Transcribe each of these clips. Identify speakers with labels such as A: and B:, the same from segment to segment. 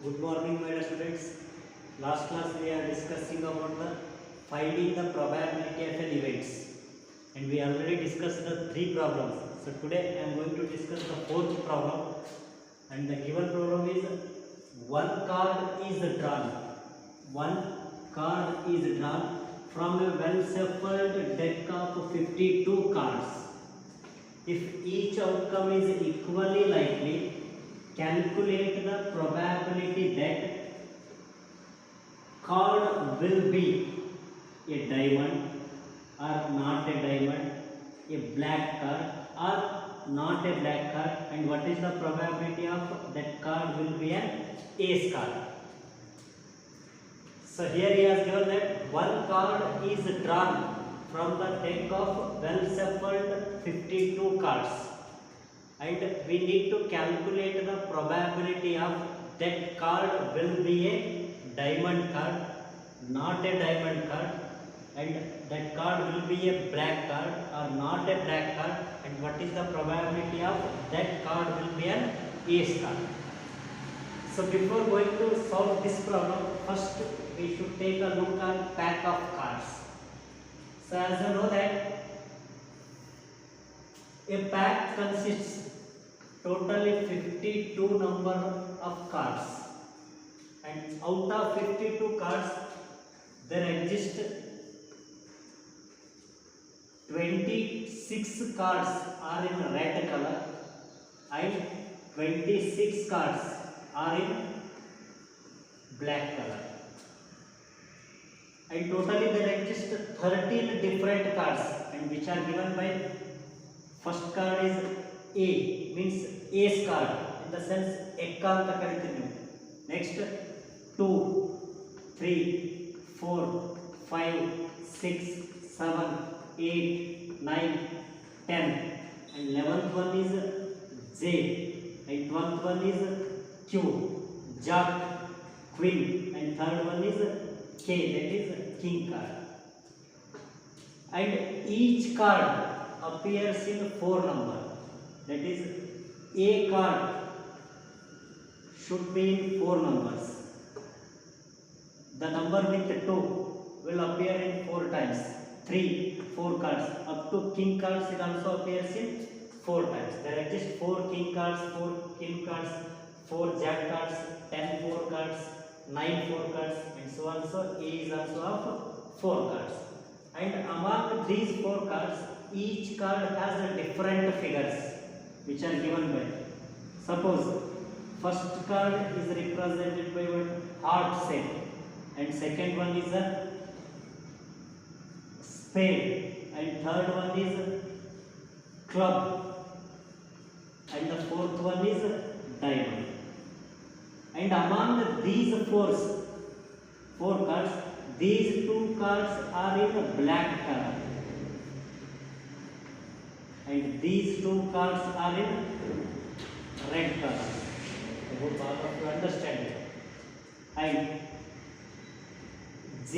A: Good morning, my dear students. Last class we are discussing about the finding the probability of an events, and we already discussed the three problems. So today I am going to discuss the fourth problem, and the given problem is one card is drawn. One card is drawn from a well shuffled deck of 52 cards. If each outcome is equally likely, calculate the probability that card will be a diamond or not a diamond, a black card or not a black card, and what is the probability of that card will be an ace card. So here he has given that one card is drawn from the deck of well shuffled 52 cards, and we need to calculate the probability of that card will be a diamond card, not a diamond card, and that card will be a black card or not a black card, and what is the probability of that card will be an ace card. So before going to solve this problem, first we should take a look at pack of cards. So as you know that a pack consists totally 52 number of cards, and out of 52 cards there exist 26 cards are in red color and 26 cards are in black color, and totally there exist 13 different cards, and which are given by first card is A, means ace card, in the sense ekka anta kariತೀವಿ ನೀವು. Next 2, 3, 4, 5, 6, 7, 8, 9, 10, and 11th one is J, and 12th one is Q, Jack, Queen, and third one is K, that is King card. And each card appears in 4 number, that is A card should be in 4 numbers. The number with 2 will appear in 4 times. 3, 4 cards up to king cards, it also appears in 4 times. There exist 4 king cards, 4 king cards, 4 jack cards, 10 4 cards, 9 4 cards, and so on. So A is also of 4 cards. And among these 4 cards, each card has a different figures which are given by. Suppose first card is represented by one heart shape, and second one is a spade, and third one is club, and the fourth one is diamond. And among these four cards, these 2 cards are in black color, and these 2 cards are in red color. I hope all of you understand it. And J,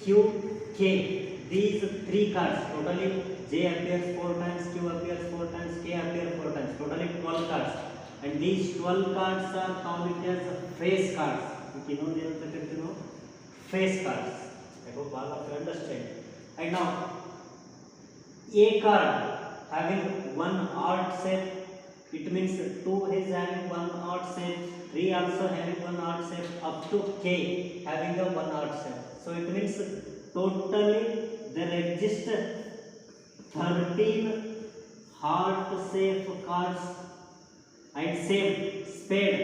A: Q, K, these 3 cards, totally J appears 4 times, Q appears 4 times, K appears 4 times, totally 12 cards. And these 12 cards are called as face cards. Face cards. I hope all of you understand. And now A card having one odd shape, it means 2 is having one odd shape, 3 also having one odd shape, up to K having a one odd shape. So it means totally there exist 13 heart shape cards, and same spade.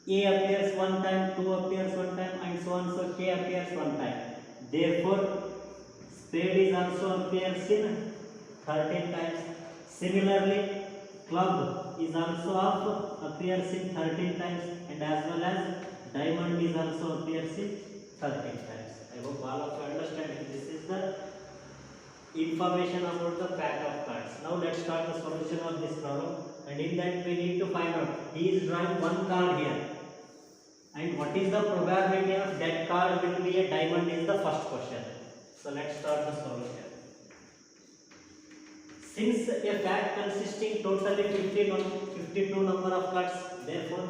A: A appears 1 time, 2 appears 1 time, and so on. So K appears 1 time. Therefore, spade is also appears in 13 times. Similarly, club is also appears in 13 times, and as well as diamond is also appears in 13 times. I hope all of you understand it. This is the information about the pack of cards. Now let's start the solution of this problem, and in that we need to find out he is drawing one card here, and what is the probability of that card will be a diamond is the first question. So let's start the solution. Since a pack consisting totally 52 number of cards, therefore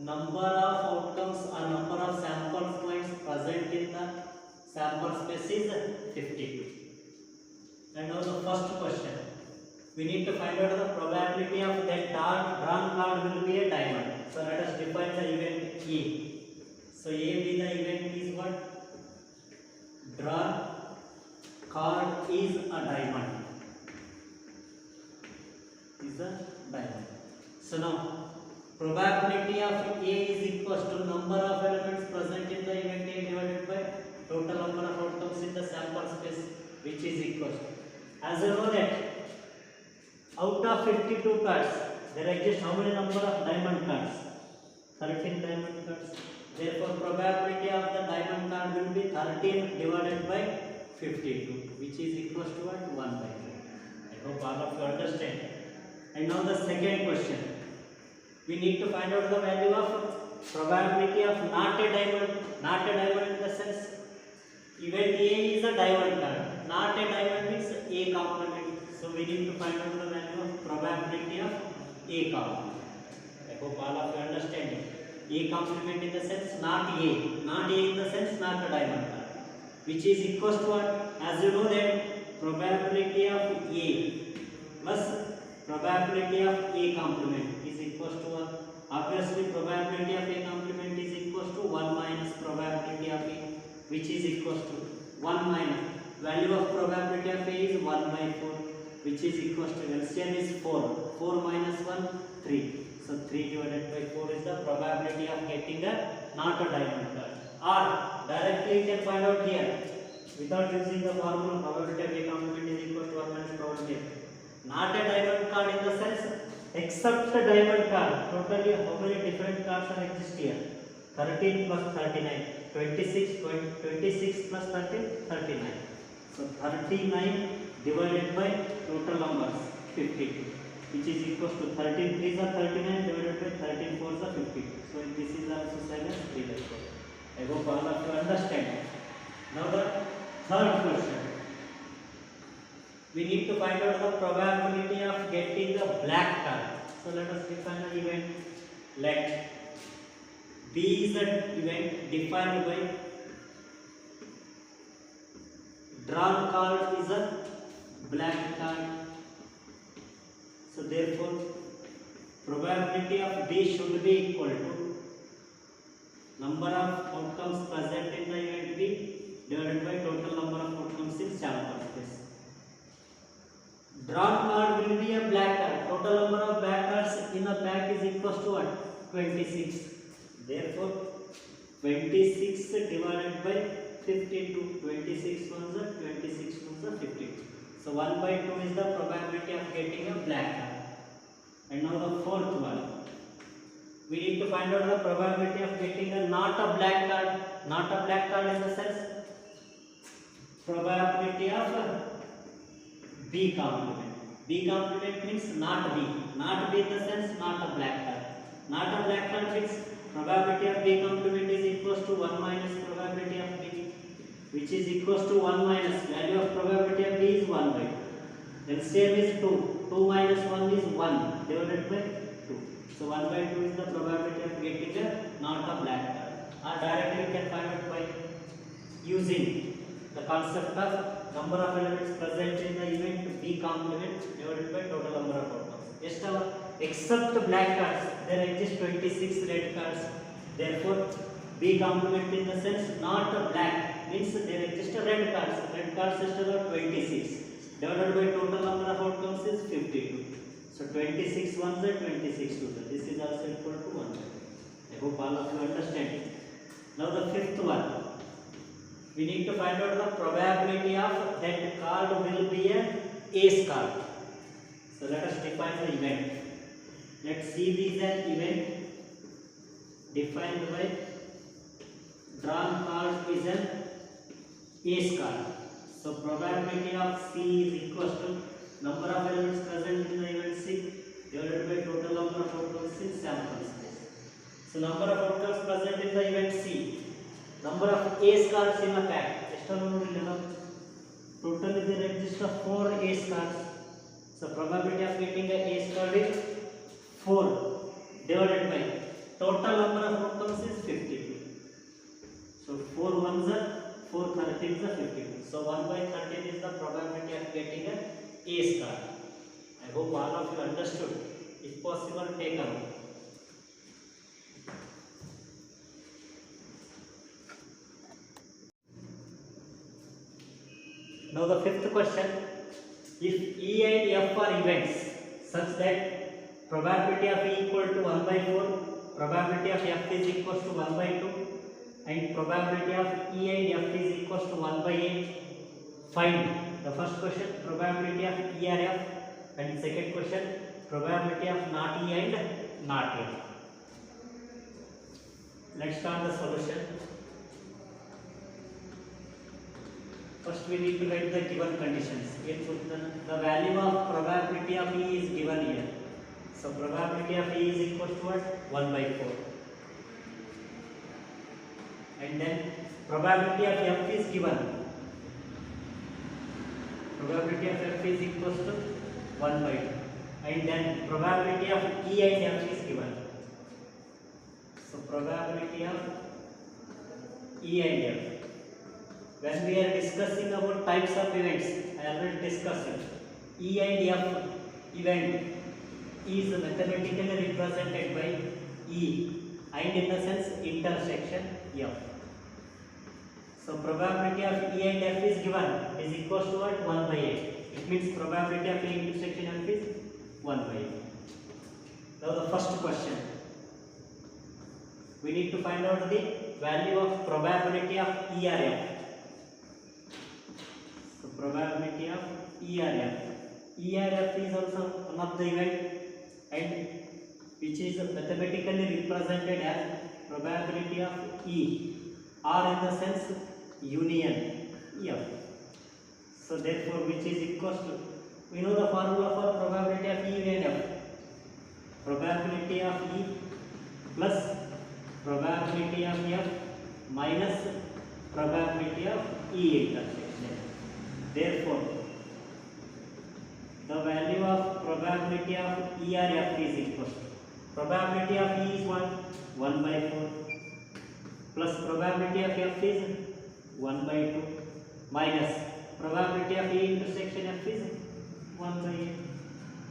A: number of outcomes or number of sample points present in the sample space is 52. And now the first question, we need to find out the probability of that drawn card will be a diamond. So let us define the event A. So A be the event is what? Drawn card is a diamond. Is a diamond. So now probability of A is equals to number of elements present in the event A divided by total number of outcomes in the sample space, which is equals to, as you know that out of 52 cards there exist how many number of diamond cards? 13 diamond cards. Therefore probability of the diamond card will be 13 divided by 52, which is equals to what? 1 by 2. I hope all of you understand. And now the second question, we need to find out the value of probability of not a diamond. Not a diamond in the sense event A is a diamond card. Not a diamond means A complement. So we need to find out the value of probability of A complement. I hope all of you understand it. A complement in the sense not A. Not A in the sense not a diamond card. Which is equals to what? As you know that probability of A plus probability of A complement is equals to what? Obviously probability of A complement is equals to 1 minus probability of A, which is equals to 1 minus value of probability of A is 1 by 4, which is equals to LCM is 4. 4 minus 1, 3. So 3 divided by 4 is the probability of getting a not a diamond card. Or directly you can find out here without using the formula probability of A complement is equal to 1 minus probability of A. Not a diamond card in the sense except the diamond card. Totally how many different cards are exist here? 13 plus 39. 26 plus 13, 39. So 39 divided by total numbers 52, which is equals to 13 3s are 39 divided by 13 4s are 52. So this is also same as 3 by 4. I hope all of you understand. Now the third question, we need to find out the probability of getting the black card. So let us define the event. Let B is an event defined by drawn card is a black card. So therefore probability of B should be equal to number of outcomes present in the event B divided by total number of outcomes in sample space. Drawn card will be a black card. Total number of black cards in a pack is equal to what? 26. Therefore 26 divided by 52. 26 ones are 26 ones are 52. So 1 by 2 is the probability of getting a black card. And now the fourth one, we need to find out the probability of getting a not a black card. Not a black card in the sense probability of B complement. B complement means not B. Not B in the sense not a black card. Not a black card means probability of B complement is equals to 1 minus probability of B, which is equals to 1 minus value of probability of B is 1 by 2. Then same is 2. 2 minus 1 is 1 divided by 2. So 1 by 2 is the probability of getting a not a black card. Or directly you can find out by using the concept of number of elements present in the event B complement divided by total number of outcomes. Just except black cards, there exist 26 red cards. Therefore, B complement in the sense not a black means there exist red cards. Red cards is 26 divided by total number of outcomes is 52. So 26 ones are 26 twos. This is also equal to 1. I hope all of you understand. Now the fifth one, we need to find out the probability of that card will be an ace card. So let us define the event. Let C be an event defined by drawn card is an ace card. So probability of C is equals to number of elements present in the event C divided by total number of outcomes in sample space. So number of outcomes present in the event C, number of ace cards in a pack. Totally there exist 4 ace cards. So probability of getting a ace card is 4 divided by total number 13 is the 52. So 1 by 13 is the probability of getting a star. I hope all of you understood. If possible, take a note. Now the fifth question. If E and F are events such that probability of E equal to 1 by 4, probability of F is equal to 1 by 2, and probability of E and F is equal to 1 by 8, find the first question probability of E or F, and second question probability of not E and not F. Let's start the solution. First we need to write the given conditions. Here put the value of probability of E is given here. So probability of E is equal to what? 1 by 4. And then probability of F is given. Probability of F is equal to 1 by 2. And then probability of E and F is given. So probability of E and F. When we are discussing about types of events, I already discussed it. E and F event is mathematically represented by E and in the sense intersection F. So probability of E and F is given is equal to what? 1 by 8. It means probability of E intersection F is 1 by 8. Now the first question. We need to find out the value of probability of E or F. Probability of E or F. E or F is also one of the event and which is mathematically represented as probability of E or in the sense union F. So therefore which is equal to, we know the formula for probability of E union F. Probability of E plus probability of F minus probability of E intersection. Therefore, the value of probability of E or F is equal to probability of E is 1 by 4 plus probability of F is 1 by 2 minus probability of E intersection F is 1 by 8,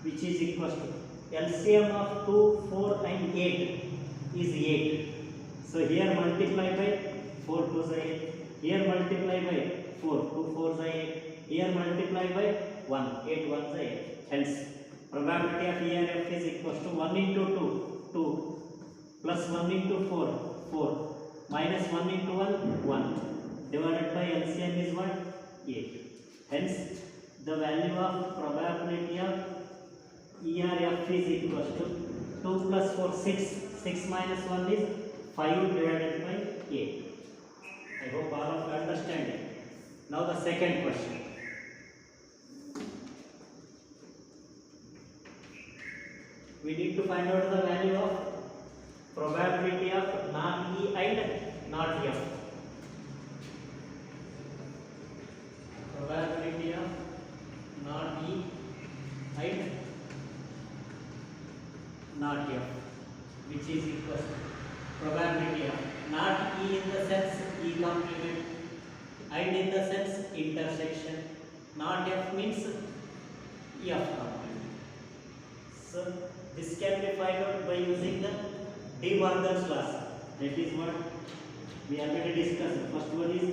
A: which is equal to LCM of 2, 4 and 8 is 8. So here multiply by 4 2 is 8. Here multiply by 4 2 4 is 8. Here multiply by 1 8 1 is 8. Hence probability of E and F is equal to 1 into 2 2 plus 1 into 4 4 minus 1 into 1 1 divided by LCM is what? 8. Hence the value of probability of E or F is equal to 2 plus 4 6 6 minus 1 is 5 divided by 8. I hope all of you understand it. Now the second question. We need to find out the value of probability of not E and not F. Probability of not E and not F, which is equal to probability of not E in the sense E complement and in the sense intersection, not F means F complement. So this can be found out by using the De Morgan's laws. That is what we already discussed. First one is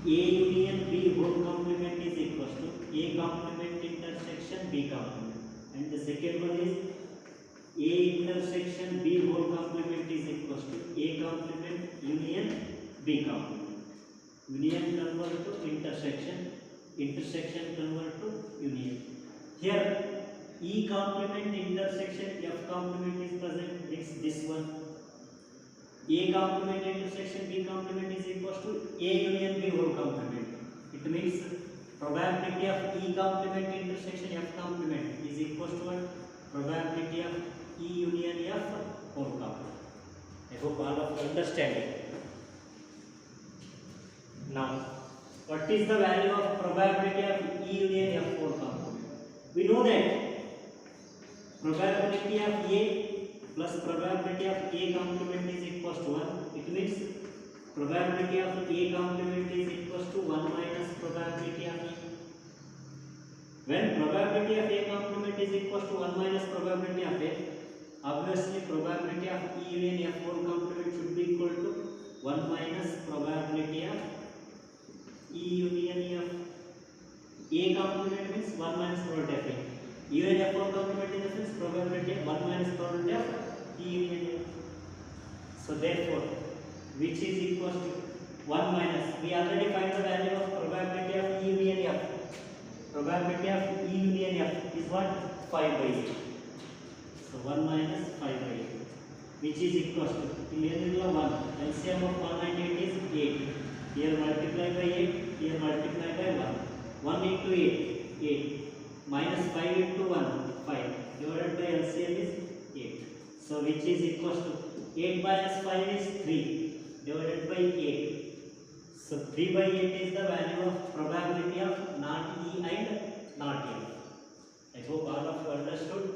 A: A union B whole complement is equal to A complement intersection B complement, and the second one is A intersection B whole complement is equal to A complement union B complement. Union convert to intersection, intersection convert to union. Here E complement intersection F complement is present, it's this one. A complement intersection B complement is equal to A union B whole complement. It means probability of E complement intersection F complement is equal to what? Probability of E union F whole complement. I hope all of you understand it. Now, what is the value of probability of E union F whole complement? We know that probability of A plus probability of A complement is equal to 1. It means probability of A complement is equals to 1 minus probability of E. When probability of A complement is equals to 1 minus probability of A, obviously probability of E union F1 complement should be equal to 1 minus probability of E union F. A complement means 1 minus probability of A. E union F1 complement in the sense probability of 1 minus probability of E union F. So therefore, which is equals to 1 minus, we already find the value of probability of E union F. Probability of E union F is what? 5 by 8. So 1 minus 5 by 8, which is equals to, in the 1, LCM of 1 and 8 is 8. Here multiply by 8, here multiply by 1. 1 into 8, 8. Minus 5 into 1, 5. Divided by LCM is 8. So which is equals to 8 minus 5 is 3. Divided by 8. So 3 by 8 is the value of probability of not E and not F. I hope all of you understood.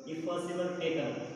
A: If possible, take up.